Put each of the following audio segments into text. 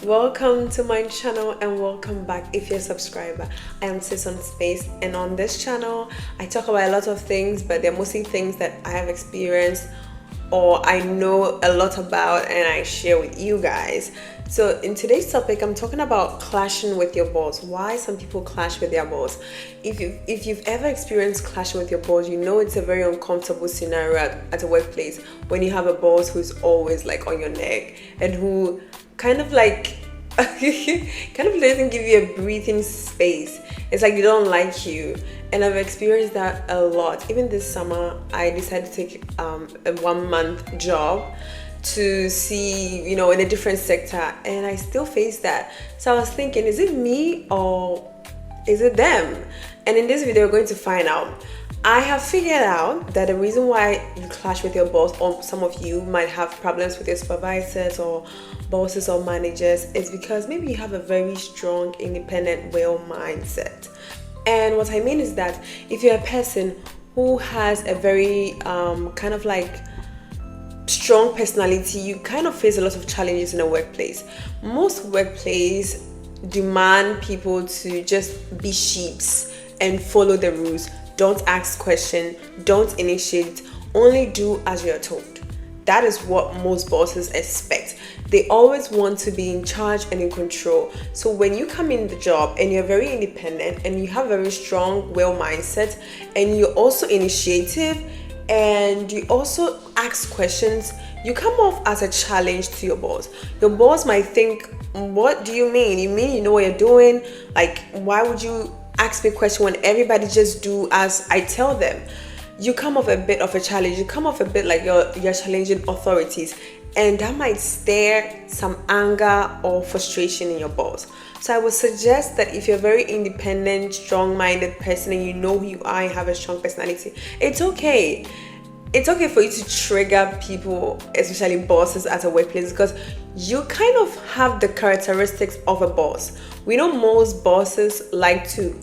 Welcome to my channel and welcome back if you're a subscriber. I am Cisonspace, and on this channel I talk about a lot of things, but they're mostly things that I have experienced or I know a lot about and I share with you guys. So in today's topic, I'm talking about clashing with your boss. Why some people clash with their boss. If you've ever experienced clashing with your boss, you know it's a very uncomfortable scenario at a workplace when you have a boss who's always like on your neck and who kind of like doesn't give you a breathing space. It's like they don't like you, and I've experienced that a lot. Even this summer I decided to take a 1-month job to see, in a different sector, and I still face that. So I was thinking, is it me or is it them? And in this video we're going to find out. I have figured out that the reason why you clash with your boss, or some of you might have problems with your supervisors or bosses or managers, is because maybe you have a very strong, independent will mindset. And what I mean is that if you're a person who has a very kind of like strong personality, you kind of face a lot of challenges in a workplace. Most workplaces demand people to just be sheeps and follow the rules. Don't ask questions, don't initiate, only do as you're told. That is what most bosses expect. They always want to be in charge and in control. So when you come in the job and you're very independent and you have a very strong will mindset and you're also initiative and you also ask questions, you come off as a challenge to your boss. Your boss might think, what do you mean? You mean you know what you're doing? Like, why would you ask me a question when everybody just do as I tell them? You come off a bit of a challenge. You come off a bit like you're challenging authorities, and that might stir some anger or frustration in your boss. So I would suggest that if you're a very independent, strong-minded person and you know who you are and have a strong personality, it's okay. It's okay for you to trigger people, especially bosses at a workplace, because you kind of have the characteristics of a boss. We know most bosses like to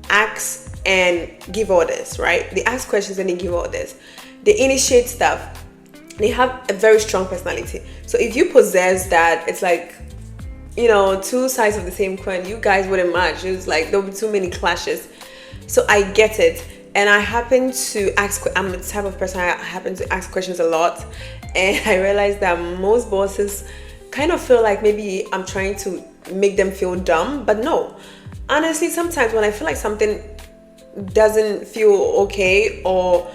ask and give orders, right? They ask questions and they give orders. They initiate stuff. They have a very strong personality. So if you possess that, it's like, two sides of the same coin. You guys wouldn't match. It's like there'll be too many clashes. So I get it. And I happen to ask, I'm the type of person, I happen to ask questions a lot. And I realized that most bosses kind of feel like maybe I'm trying to make them feel dumb, but no. Honestly, sometimes when I feel like something doesn't feel okay, or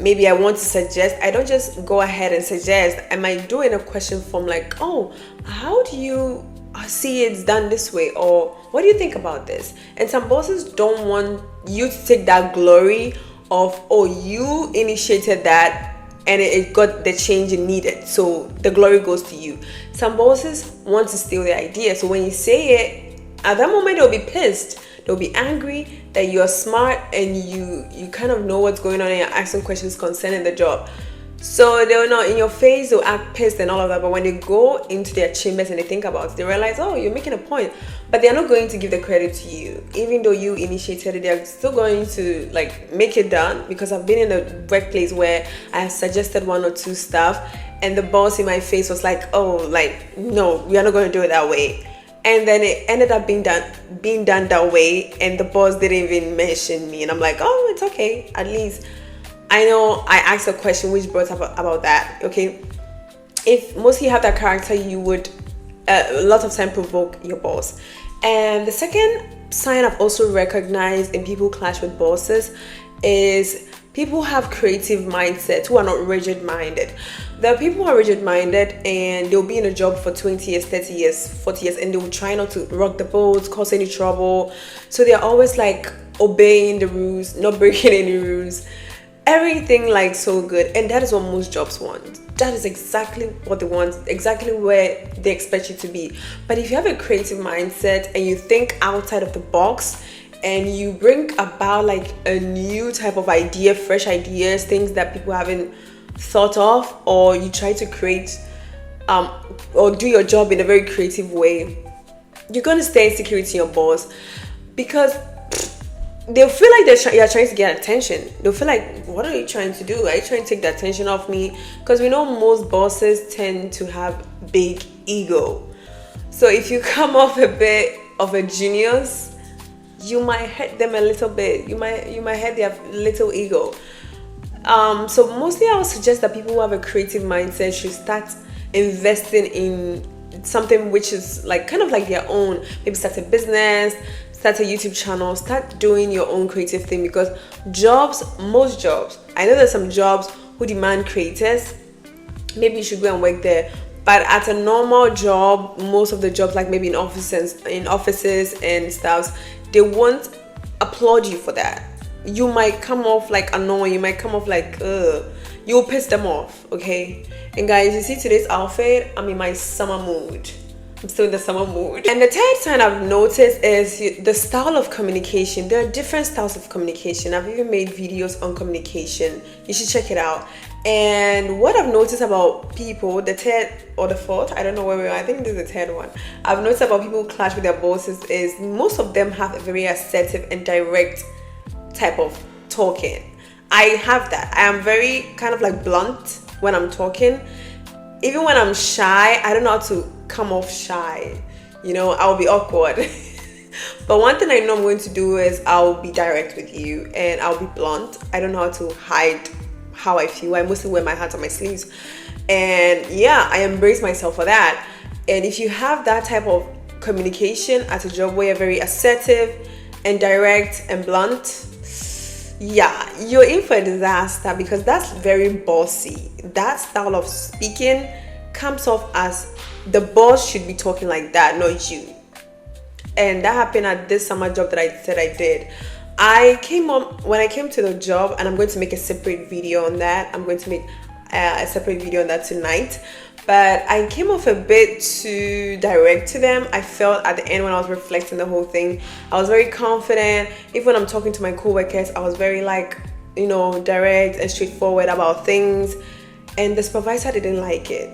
maybe I want to suggest, I don't just go ahead and suggest. I might do in a question form like, oh, how do you see it's done this way, or what do you think about this? And some bosses don't want you to take that glory of, oh, you initiated that and it got the change it needed, so the glory goes to you. Some bosses want to steal the idea, so when you say it, at that moment they'll be pissed. They'll be angry that you're smart and you kind of know what's going on and you're asking questions concerning the job. So they'll not in your face, they'll act pissed and all of that, but when they go into their chambers and they think about it, they realize, oh, you're making a point. But they're not going to give the credit to you. Even though you initiated it, they're still going to like make it done. Because I've been in a workplace where I have suggested 1 or 2 stuff and the boss in my face was like, oh, like, no, we are not going to do it that way. And then it ended up being done that way, and the boss didn't even mention me. And I'm like, oh, it's okay. At least I know I asked a question which brought up about that. Okay, if mostly you have that character, you would a lot of time provoke your boss. And the second sign I've also recognized in people who clash with bosses is people have creative mindset who are not rigid-minded. There are people who are rigid-minded and they'll be in a job for 20 years, 30 years, 40 years, and they will try not to rock the boat, cause any trouble. So they're always like obeying the rules, not breaking any rules. Everything like so good. And that is what most jobs want. That is exactly what they want, exactly where they expect you to be. But if you have a creative mindset and you think outside of the box, and you bring about like a new type of idea, fresh ideas, things that people haven't thought of, or you try to create or do your job in a very creative way, you're going to stay insecure to your boss, because they'll feel like you're trying to get attention. They'll feel like, what are you trying to do? Are you trying to take the attention off me? Because we know most bosses tend to have big ego. So if you come off a bit of a genius, you might hurt them a little bit. You might hurt their little ego. So mostly I would suggest that people who have a creative mindset should start investing in something which is like kind of like their own. Maybe start a business, start a YouTube channel, start doing your own creative thing, because most jobs, I know there's some jobs who demand creators. Maybe you should go and work there. But at a normal job, most of the jobs, like maybe in offices and stuff, they won't applaud you for that. You might come off like annoying, you might come off like you'll piss them off, okay? And guys, you see today's outfit, I'm in my summer mood. I'm still in the summer mood. And the third sign I've noticed is the style of communication. There are different styles of communication. I've even made videos on communication. You should check it out. And what I've noticed about people, the third or the fourth, I don't know where we are, I think this is the third one. I've noticed about people who clash with their bosses is most of them have a very assertive and direct type of talking. I have that. I am very kind of like blunt when I'm talking. Even when I'm shy, I don't know how to come off shy. You know, I'll be awkward. But one thing I know I'm going to do is I'll be direct with you and I'll be blunt. I don't know how to hide how I feel. I mostly wear my heart on my sleeves. And yeah, I embrace myself for that. And if you have that type of communication at a job where you're very assertive and direct and blunt, yeah, you're in for a disaster, because that's very bossy. That style of speaking comes off as the boss should be talking like that, not you. And that happened at this summer job that I said I did. When I came to the job, and I'm going to make a separate video on that. I'm going to make a separate video on that tonight. But I came off a bit too direct to them. I felt at the end when I was reflecting the whole thing, I was very confident. Even when I'm talking to my co-workers, I was very direct and straightforward about things. And the supervisor didn't like it.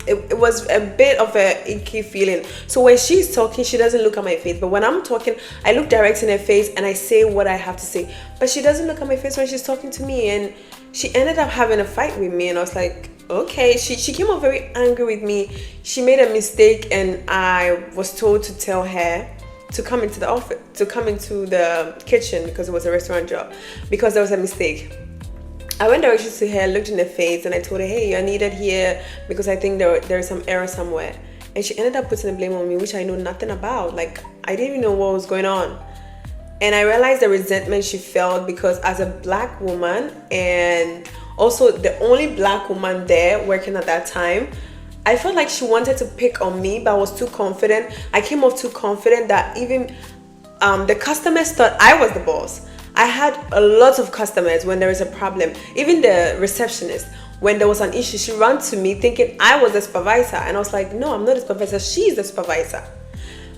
It was a bit of a icky feeling. So when she's talking, she doesn't look at my face. But when I'm talking, I look direct in her face and I say what I have to say. But she doesn't look at my face when she's talking to me. And she ended up having a fight with me. And I was like, okay. She came up very angry with me. She made a mistake, and I was told to tell her to come into the office, to come into the kitchen, because it was a restaurant job, because there was a mistake. I went directly to her, looked in her face, and I told her, hey, you're needed here because I think there is some error somewhere. And she ended up putting the blame on me, which I know nothing about. Like, I didn't even know what was going on. And I realized the resentment she felt, because as a black woman, and also the only black woman there working at that time, I felt like she wanted to pick on me, but I was too confident. I came off too confident that even the customers thought I was the boss. I had a lot of customers when there is a problem. Even the receptionist, when there was an issue, she ran to me thinking I was the supervisor. And I was like, no, I'm not the supervisor. She's the supervisor.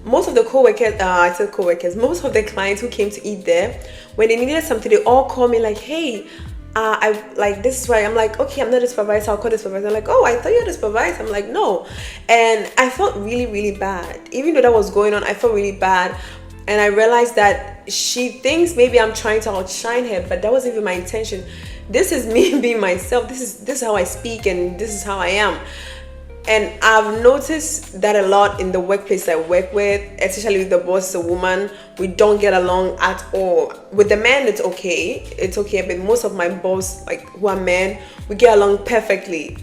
Most of the most of the clients who came to eat there, when they needed something, they all call me like, hey, this is why. I'm like, okay, I'm not the supervisor, I'll call the supervisor. I'm like, oh, I thought you were the supervisor. I'm like, no. And I felt really, really bad. Even though that was going on, I felt really bad. And I realized that she thinks maybe I'm trying to outshine her, but that wasn't even my intention. This is me being myself. This is how I speak, and this is how I am. And I've noticed that a lot in the workplace I work with, especially if the boss is a woman. We don't get along at all. With the men, it's okay, but most of my boss, like, who are men, we get along perfectly.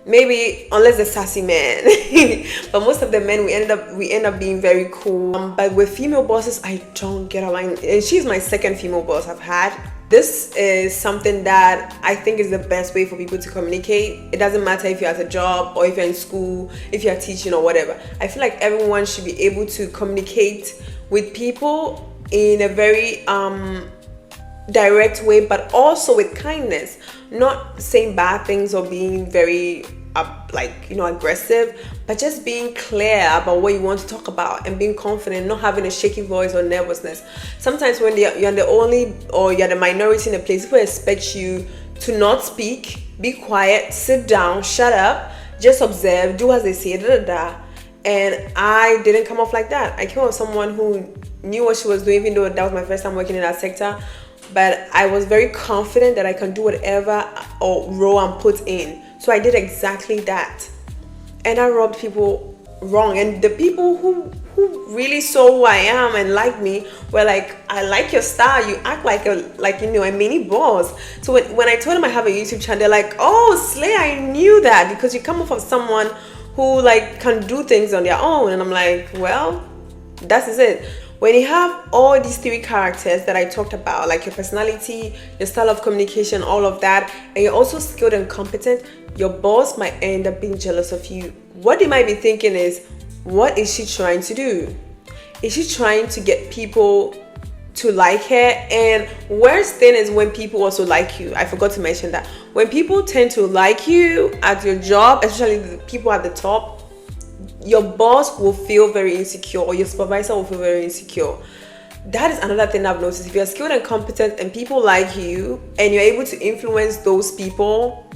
Maybe unless the sassy man. But most of the men, we end up being very cool. But with female bosses, I don't get along. And she's my second female boss I've had. This is something that I think is the best way for people to communicate. It doesn't matter if you're at a job or if you're in school, if you're teaching or whatever. I feel like everyone should be able to communicate with people in a very direct way, but also with kindness. Not saying bad things or being very aggressive, but just being clear about what you want to talk about and being confident, not having a shaky voice or nervousness. Sometimes when you're the only, or you're the minority in a place, people expect you to not speak, be quiet, sit down, shut up, just observe, do as they say, And I didn't come off like that. I came off someone who knew what she was doing, even though that was my first time working in that sector. But I was very confident that I can do whatever or role I'm put in. So I did exactly that. And I rubbed people wrong. And the people who really saw who I am and liked me were like, I like your style, you act like a mini boss. So when I told them I have a YouTube channel, they're like, oh Slay, I knew that, because you come off of someone who like can do things on their own. And I'm like, well, that is it. When you have all these 3 characters that I talked about, like your personality, your style of communication, all of that, and you're also skilled and competent, your boss might end up being jealous of you. What they might be thinking is, what is she trying to do? Is she trying to get people to like her? And worst thing is when people also like you. I forgot to mention that. When people tend to like you at your job, especially the people at the top, your boss will feel very insecure, or your supervisor will feel very insecure. That is another thing I've noticed. If you're skilled and competent and people like you and you're able to influence those people,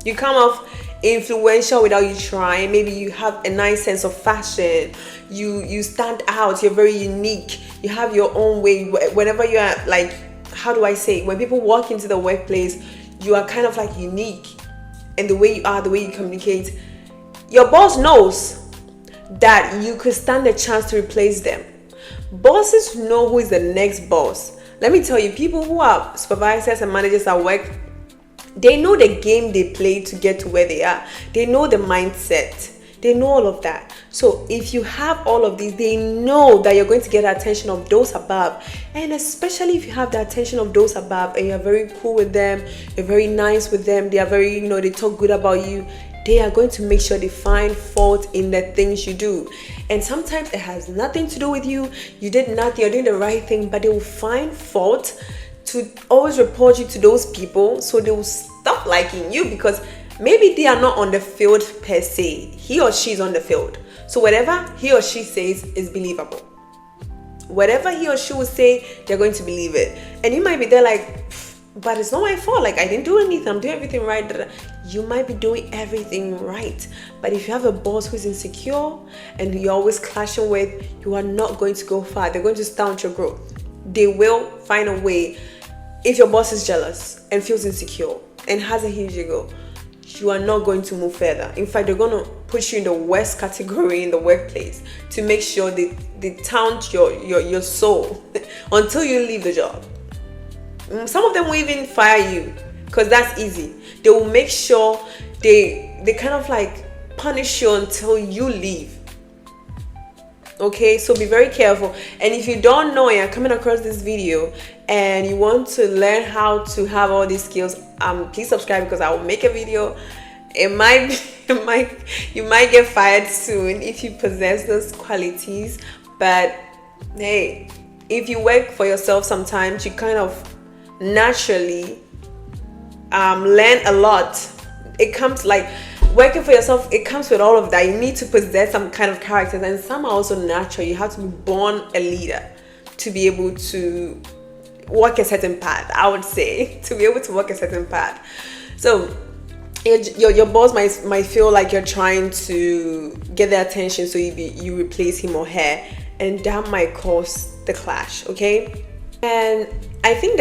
you come off influential without you trying. Maybe you have a nice sense of fashion, you stand out, you're very unique, you have your own way. Whenever you are, like, how do I say, when people walk into the workplace, you are kind of like unique in the way you are, the way you communicate. Your boss knows that you could stand a chance to replace them. Bosses know who is the next boss. Let me tell you, people who are supervisors and managers at work, they know the game they play to get to where they are. They know the mindset. They know all of that. So if you have all of these, they know that you're going to get the attention of those above. And especially if you have the attention of those above and you're very cool with them, you're very nice with them, they are very, they talk good about you, they are going to make sure they find fault in the things you do. And sometimes it has nothing to do with you. You did nothing, you're doing the right thing, but they will find fault to always report you to those people, so they will stop liking you, because maybe they are not on the field per se. He or she is on the field. So whatever he or she says is believable. Whatever he or she will say, they're going to believe it. And you might be there like, but it's not my fault. Like, I didn't do anything. I'm doing everything right. You might be doing everything right. But if you have a boss who's insecure and you're always clashing with, you are not going to go far. They're going to stunt your growth. They will find a way. If your boss is jealous and feels insecure and has a huge ego, you are not going to move further. In fact, they're going to put you in the worst category in the workplace to make sure they taunt your soul until you leave the job. Some of them will even fire you, because that's easy. They will make sure they kind of like punish you until you leave. Okay, so be very careful. And if you don't know and you're coming across this video and you want to learn how to have all these skills, please subscribe, because I will make a video. You might get fired soon if you possess those qualities. But hey, if you work for yourself, sometimes you kind of naturally learn a lot. It comes like working for yourself, it comes with all of that. You need to possess some kind of characters, and some are also natural. You have to be born a leader to be able to walk a certain path, I would say, to be able to walk a certain path. So your boss might feel like you're trying to get their attention, so you replace him or her, and that might cause the clash. Okay. And I think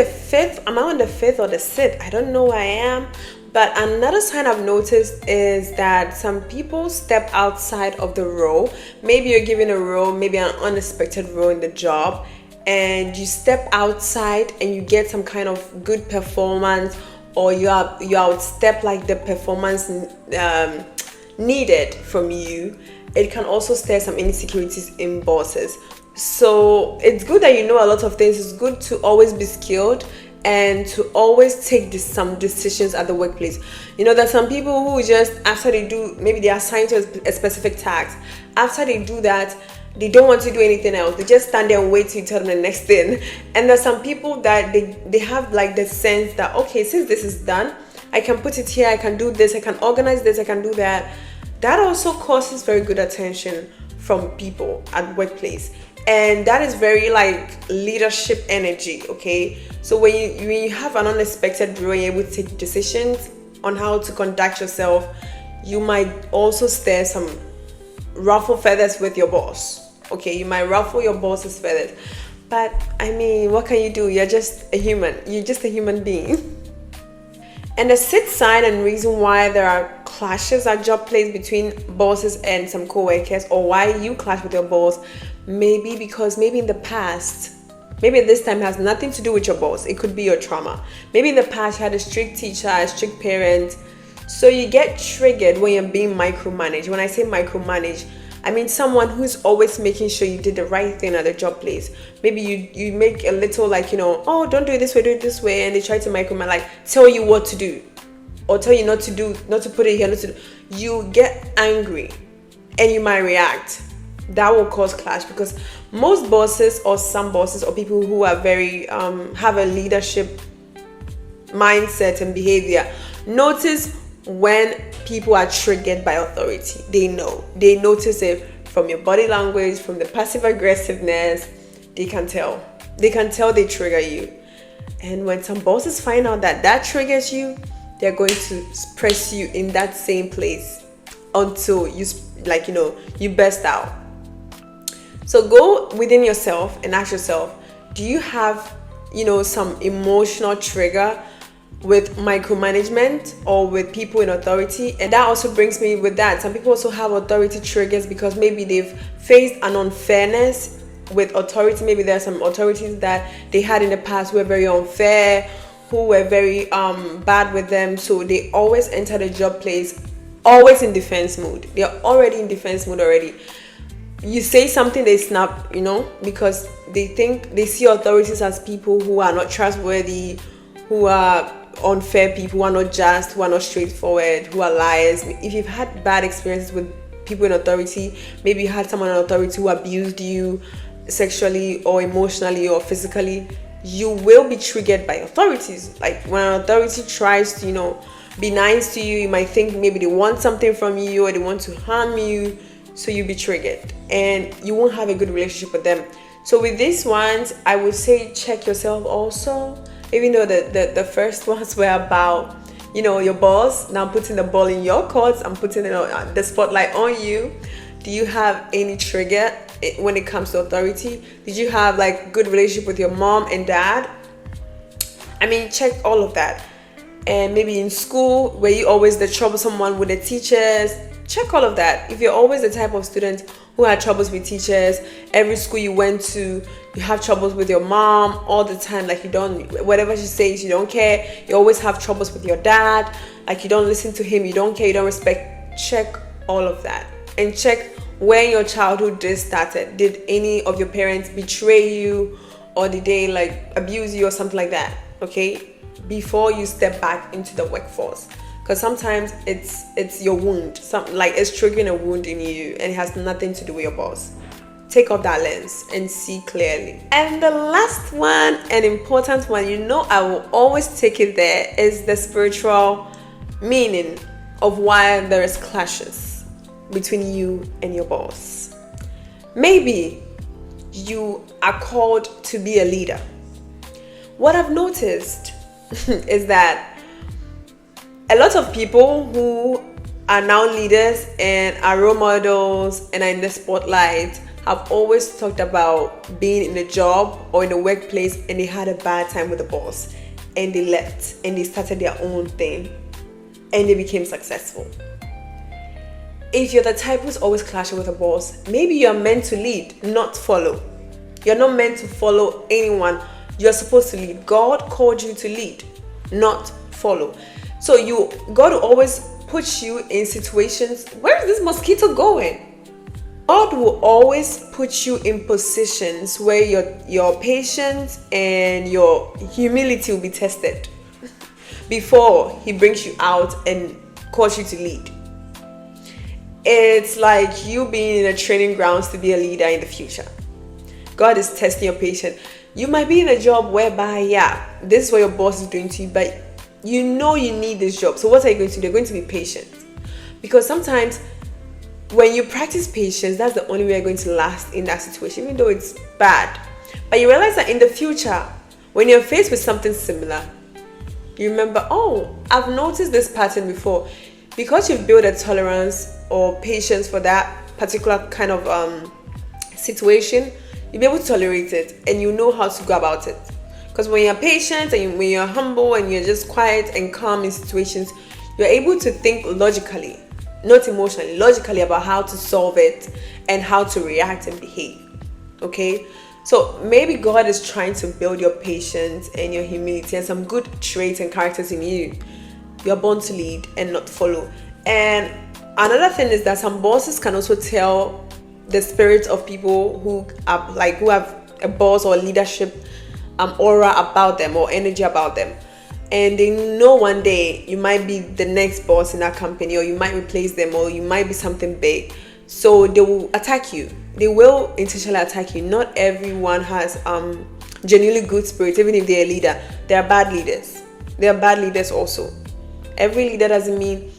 I'm on the 5th or the 6th, I don't know where I am. But another sign I've noticed is that some people step outside of the role. Maybe you're given a role, maybe an unexpected role in the job, and you step outside and you get some kind of good performance, or you outstep like the performance needed from you. It can also stir some insecurities in bosses. So it's good that you know a lot of things. It's good to always be skilled and to always take some decisions at the workplace. There's some people who just, after they do, maybe they are assigned to a specific task. After they do that, they don't want to do anything else. They just stand there and wait till you tell them the next thing. And there's some people that they have like the sense that, okay, since this is done, I can put it here, I can do this, I can organize this, I can do that. That also causes very good attention from people at workplace. And that is very like leadership energy, okay? So when you have an unexpected role, you're able to take decisions on how to conduct yourself, you might also stir some ruffle feathers with your boss, okay? You might ruffle your boss's feathers. But I mean, what can you do? You're just a human. You're just a human being. And the sixth sign and reason why there are clashes at job place between bosses and some co-workers, or why you clash with your boss, maybe because maybe in the past, maybe this time has nothing to do with your boss. It could be your trauma. Maybe in the past you had a strict teacher, a strict parent. So you get triggered when you're being micromanaged. When I say micromanage, I mean someone who's always making sure you did the right thing at the job place. Maybe you make a little like, oh, don't do it this way, do it this way. And they try to micromanage, like tell you what to do. Or tell you not to do, not to put it here, not to do. You get angry and you might react. That will cause clash, because most bosses, or some bosses, or people who are very have a leadership mindset and behavior, notice when people are triggered by authority. They notice it from your body language, from the passive aggressiveness. They can tell they trigger you. And when some bosses find out that triggers you, they're going to press you in that same place until you burst out. So go within yourself and ask yourself, do you have, some emotional trigger with micromanagement or with people in authority? And that also brings me with that. Some people also have authority triggers because maybe they've faced an unfairness with authority. Maybe there are some authorities that they had in the past who were very unfair, who were very bad with them. So they always enter the job place always in defense mode. They're already in defense mode already. You say something, they snap, because they see authorities as people who are not trustworthy, who are unfair people, who are not just, who are not straightforward, who are liars. If you've had bad experiences with people in authority, maybe you had someone in authority who abused you sexually or emotionally or physically, you will be triggered by authorities. Like when an authority tries to, be nice to you, you might think maybe they want something from you or they want to harm you. So you'll be triggered and you won't have a good relationship with them. So with these ones, I would say check yourself also. Even though the first ones were about, your boss, now putting the ball in your court, I'm putting the spotlight on you. Do you have any trigger when it comes to authority? Did you have good relationship with your mom and dad? I mean, check all of that. And maybe in school, were you always the troublesome one with the teachers? Check all of that. If you're always the type of student who had troubles with teachers, every school you went to, you have troubles with your mom all the time, whatever she says, you don't care. You always have troubles with your dad, you don't listen to him, you don't care, you don't respect. Check all of that. And check when your childhood days started. Did any of your parents betray you, or did they abuse you or something like that? Okay, before you step back into the workforce. Because sometimes it's your wound, it's triggering a wound in you, and it has nothing to do with your boss. Take off that lens and see clearly. And the last one, an important one, I will always take it there, is the spiritual meaning of why there is clashes between you and your boss. Maybe you are called to be a leader. What I've noticed is that a lot of people who are now leaders and are role models and are in the spotlight have always talked about being in a job or in a workplace and they had a bad time with the boss and they left and they started their own thing and they became successful. If you're the type who's always clashing with a boss, maybe you're meant to lead, not follow. You're not meant to follow anyone. You're supposed to lead. God called you to lead, not follow. So you got to always put you in situations. Where is this mosquito going? God will always put you in positions where your patience and your humility will be tested before he brings you out and calls you to lead. It's like you being in a training grounds to be a leader in the future. God is testing your patience. You might be in a job whereby, this is what your boss is doing to you, but you need this job. So what are you going to do? You're going to be patient. Because sometimes when you practice patience, that's the only way you're going to last in that situation, even though it's bad. But you realize that in the future, when you're faced with something similar, you remember, I've noticed this pattern before. Because you've built a tolerance or patience for that particular kind of situation, you'll be able to tolerate it and you know how to go about it. Because when you're patient and when you're humble and you're just quiet and calm in situations, you're able to think logically, not emotionally, logically about how to solve it and how to react and behave. Okay? So maybe God is trying to build your patience and your humility and some good traits and characters in you. You're born to lead and not follow. And another thing is that some bosses can also tell the spirit of people who have a boss or leadership aura about them or energy about them. And they know one day you might be the next boss in that company, or you might replace them, or you might be something big. So they will attack you. They will intentionally attack you. Not everyone has genuinely good spirit, even if they're a leader. There are bad leaders. There are bad leaders also. Every leader doesn't mean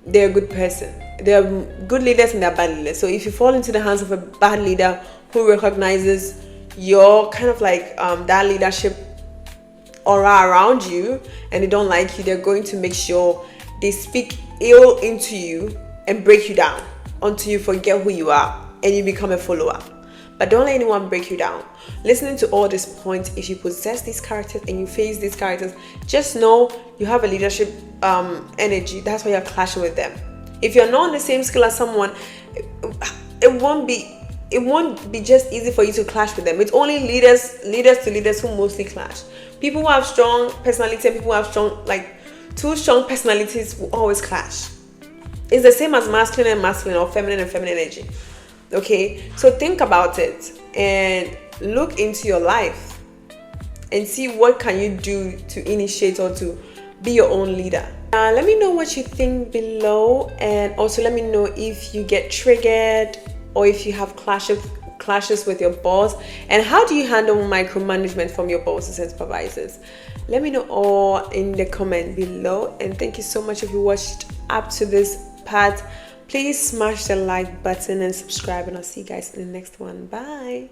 they're a good person. There are good leaders and there are bad leaders. So if you fall into the hands of a bad leader who recognizes your kind of that leadership aura around you and they don't like you, they're going to make sure they speak ill into you and break you down until you forget who you are and you become a follower. But don't let anyone break you down. Listening to all these points, if you possess these characters and you face these characters, just know you have a leadership energy. That's why you're clashing with them. If you're not on the same skill as someone, it won't be just easy for you to clash with them. It's only leaders to leaders who mostly clash. People who have strong personality and people who have two strong personalities will always clash. It's the same as masculine and masculine, or feminine and feminine energy. Okay, so think about it and look into your life and see what can you do to initiate or to be your own leader. Let me know what you think below, and also let me know if you get triggered or if you have clashes with your boss, and how do you handle micromanagement from your bosses and supervisors. Let me know all in the comment below, and thank you so much if you watched up to this part. Please smash the like button and subscribe, and I'll see you guys in the next one. Bye.